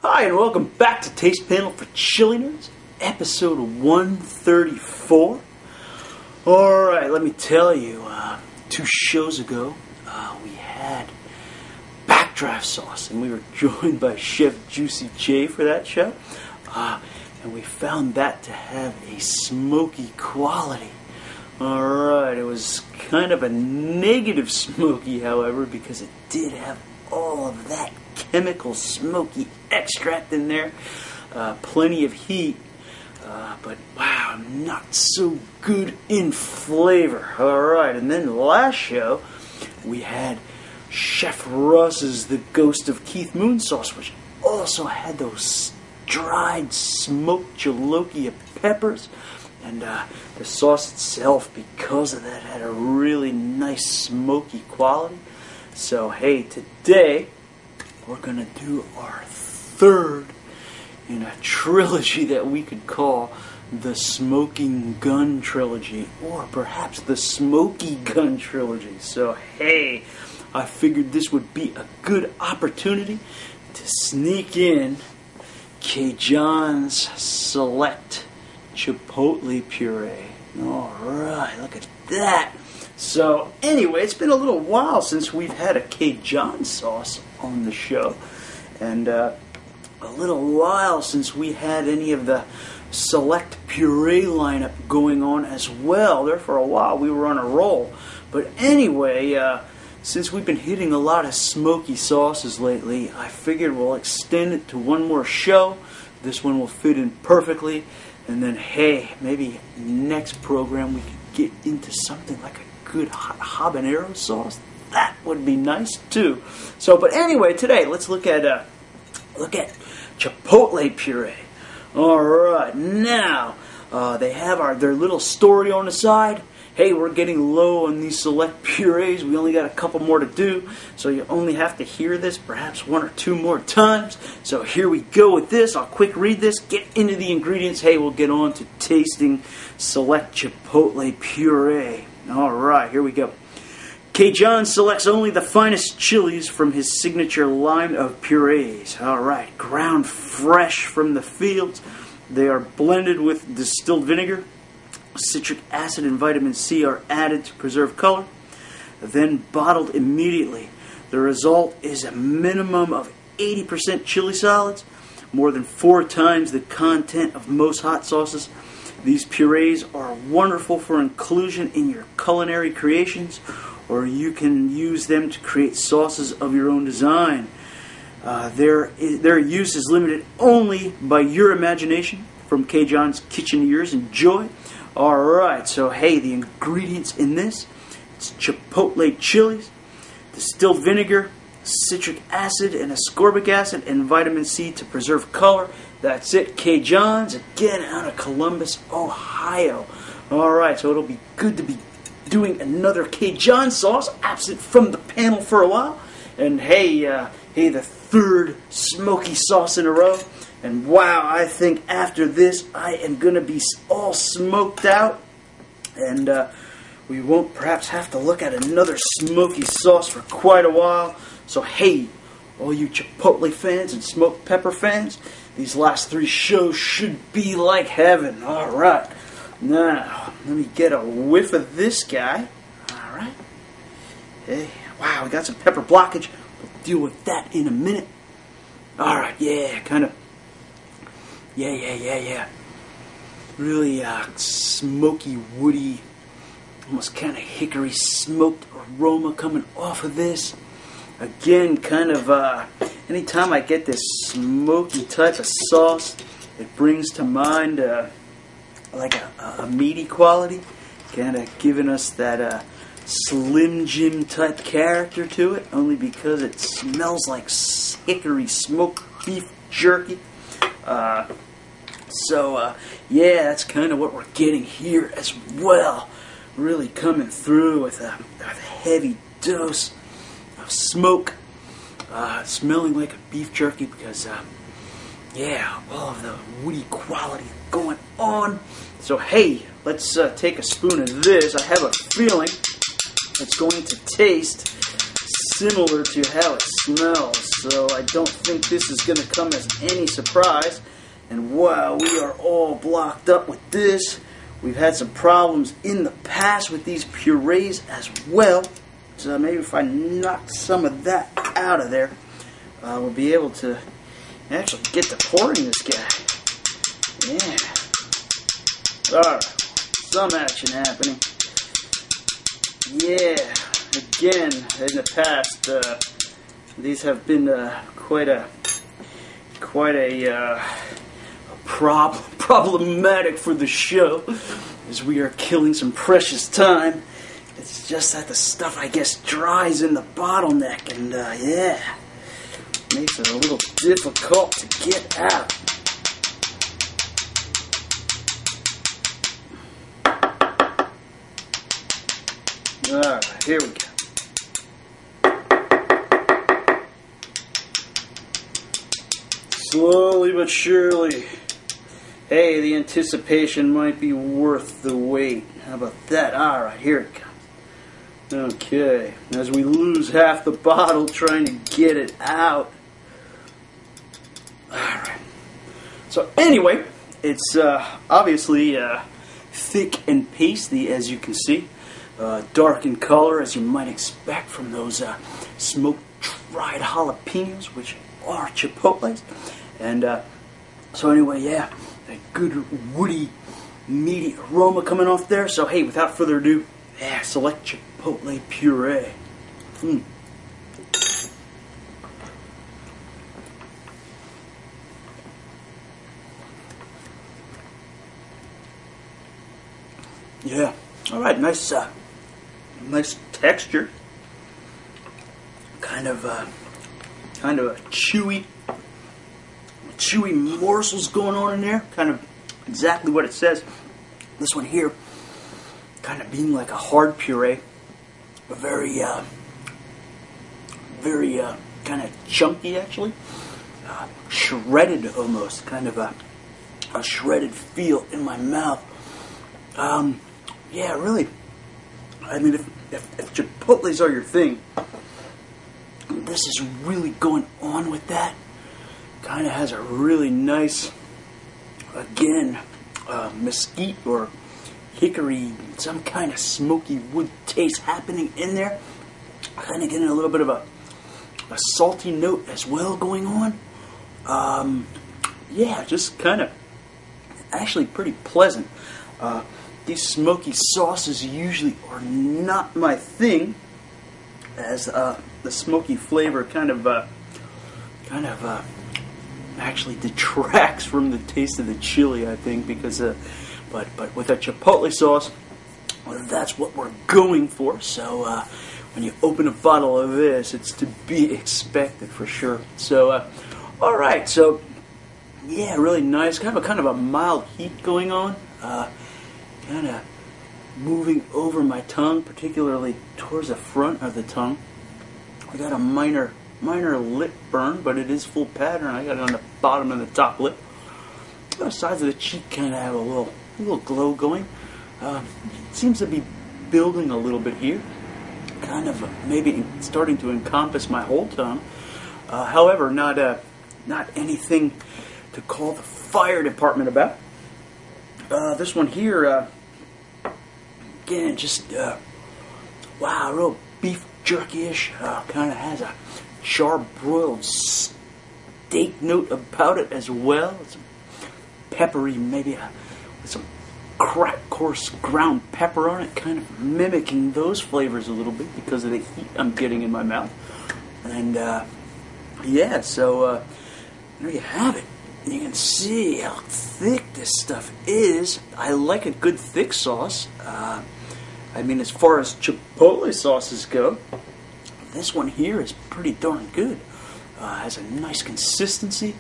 Hi, and welcome back to Taste Panel for Chili Nerds, episode 134. Alright, let me tell you, 2 shows ago, we had backdraft sauce, and we were joined by Chef Juicy J for that show, and we found that to have a smoky quality. Alright, it was kind of a negative smoky, however, because it did have all of that chemical smoky extract in there, plenty of heat, but wow, not so good in flavor. Alright, and then last show we had Chef Russ's The Ghost of Keith Moon sauce, which also had those dried smoked jalapeño peppers, and the sauce itself, because of that, had a really nice smoky quality. So hey, today we're going to do our third in a trilogy that we could call the Smoking Gun Trilogy, or perhaps the Smoky Gun Trilogy. So hey, I figured this would be a good opportunity to sneak in K-John's Select Chipotle Puree. Alright, look at that. So anyway, it's been a little while since we've had a K-John sauce on the show, and a little while since we had any of the Select Puree lineup going on as well. There for a while we were on a roll. But anyway, since we've been hitting a lot of smoky sauces lately, I figured we'll extend it to one more show. This one will fit in perfectly, and then hey, maybe next program we could get into something like a good hot habanero sauce. That would be nice too. So, but anyway, today let's look at Chipotle Puree. All right, now they have their little story on the side. Hey, we're getting low on these Select Purees. We only got a couple more to do, so you only have to hear this perhaps 1 or 2 more times. So here we go with this. I'll quick read this, get into the ingredients. Hey, we'll get on to tasting Select Chipotle Puree. All right, here we go. K-John selects only the finest chilies from his signature line of purees. All right, ground fresh from the fields. They are blended with distilled vinegar. Citric acid and vitamin C are added to preserve color, then bottled immediately. The result is a minimum of 80% chili solids, more than 4 times the content of most hot sauces. These purees are wonderful for inclusion in your culinary creations, or you can use them to create sauces of your own design. Their use is limited only by your imagination. From K-John's Kitchen Ears, enjoy. Alright, so hey, the ingredients in this: it's chipotle chilies, distilled vinegar, citric acid and ascorbic acid, and vitamin C to preserve color. That's it. K-John's, again out of Columbus, Ohio. Alright, so it'll be good to be doing another K-John sauce, absent from the panel for a while. And hey, the third smoky sauce in a row. And wow, I think after this I am going to be all smoked out, and we won't perhaps have to look at another smoky sauce for quite a while. So hey, all you Chipotle fans and smoked pepper fans, these last 3 shows should be like heaven. Alright, now let me get a whiff of this guy. Alright, hey, wow, we got some pepper blockage. We'll deal with that in a minute. Alright, yeah, kind of. Yeah. Really smoky, woody, almost kind of hickory smoked aroma coming off of this. Again, kind of, anytime I get this smoky type of sauce, it brings to mind like a meaty quality, kind of giving us that Slim Jim type character to it, only because it smells like hickory smoked beef jerky. Yeah, that's kind of what we're getting here as well. Really coming through with a heavy dose of smoke, smelling like a beef jerky, because yeah, all of the woody quality going on. So hey, let's take a spoon of this. I have a feeling it's going to taste similar to how it smells, so I don't think this is going to come as any surprise. And wow, we are all blocked up with this. We've had some problems in the past with these purees as well. So maybe if I knock some of that out of there, we'll be able to actually get to pouring this guy. Yeah. Alright, some action happening. Yeah, again, in the past, these have been quite a problematic for the show, as we are killing some precious time. It's just that the stuff, I guess, dries in the bottleneck, and yeah, makes it a little difficult to get out. Alright, here we go. Slowly but surely. Hey, the anticipation might be worth the wait. How about that? Alright, here it comes. Okay, as we lose half the bottle trying to get it out. Alright. So anyway, it's obviously thick and pasty, as you can see. Dark in color, as you might expect from those smoked dried jalapenos, which are chipotles. And so anyway, yeah, a good woody, meaty aroma coming off there. So hey, without further ado, yeah, select Chipotle Puree. Yeah, all right, nice texture. Kind of a chewy morsels going on in there. Kind of exactly what it says. This one here, kind of being like a hard puree, but very kind of chunky actually, shredded almost, kind of a shredded feel in my mouth. Yeah, really. I mean, if Chipotles are your thing, this is really going on with that. Kind of has a really nice, again, mesquite or hickory, some kind of smoky wood taste happening in there. Kind of getting a little bit of a salty note as well going on. Yeah, just kind of actually pretty pleasant. These smoky sauces usually are not my thing, as the smoky flavor kind of actually detracts from the taste of the chili, I think, because but with a chipotle sauce, well, that's what we're going for. So when you open a bottle of this, it's to be expected for sure. So all right, so yeah, really nice. Kind of a mild heat going on. Kind of moving over my tongue, particularly towards the front of the tongue. I got a minor lip burn, but it is full pattern. I got it on the bottom and the top lip. The sides of the cheek kind of have a little glow going. Seems to be building a little bit here. Kind of maybe starting to encompass my whole tongue. However, not anything to call the fire department about. This one here, again, just wow, real beef jerky-ish. Kind of has a charbroiled steak note about it as well. It's peppery, maybe with some cracked coarse ground pepper on it, kind of mimicking those flavors a little bit because of the heat I'm getting in my mouth. And yeah, so there you have it. You can see how thick this stuff is. I like a good thick sauce. I mean, as far as Chipotle sauces go, this one here is pretty darn good. Has a nice consistency.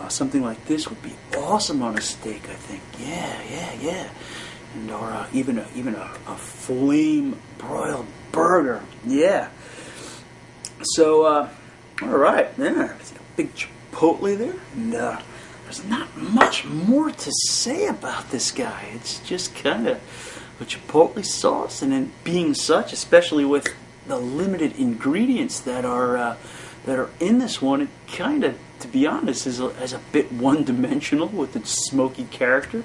Something like this would be awesome on a steak, I think. Yeah. And or even a flame broiled burger. Yeah. So all right, yeah, it's a big Chipotle there, and there's not much more to say about this guy. It's just kind of a Chipotle sauce, and then being such, especially with the limited ingredients that are in this one, it kind of, to be honest, is a bit one-dimensional with its smoky character.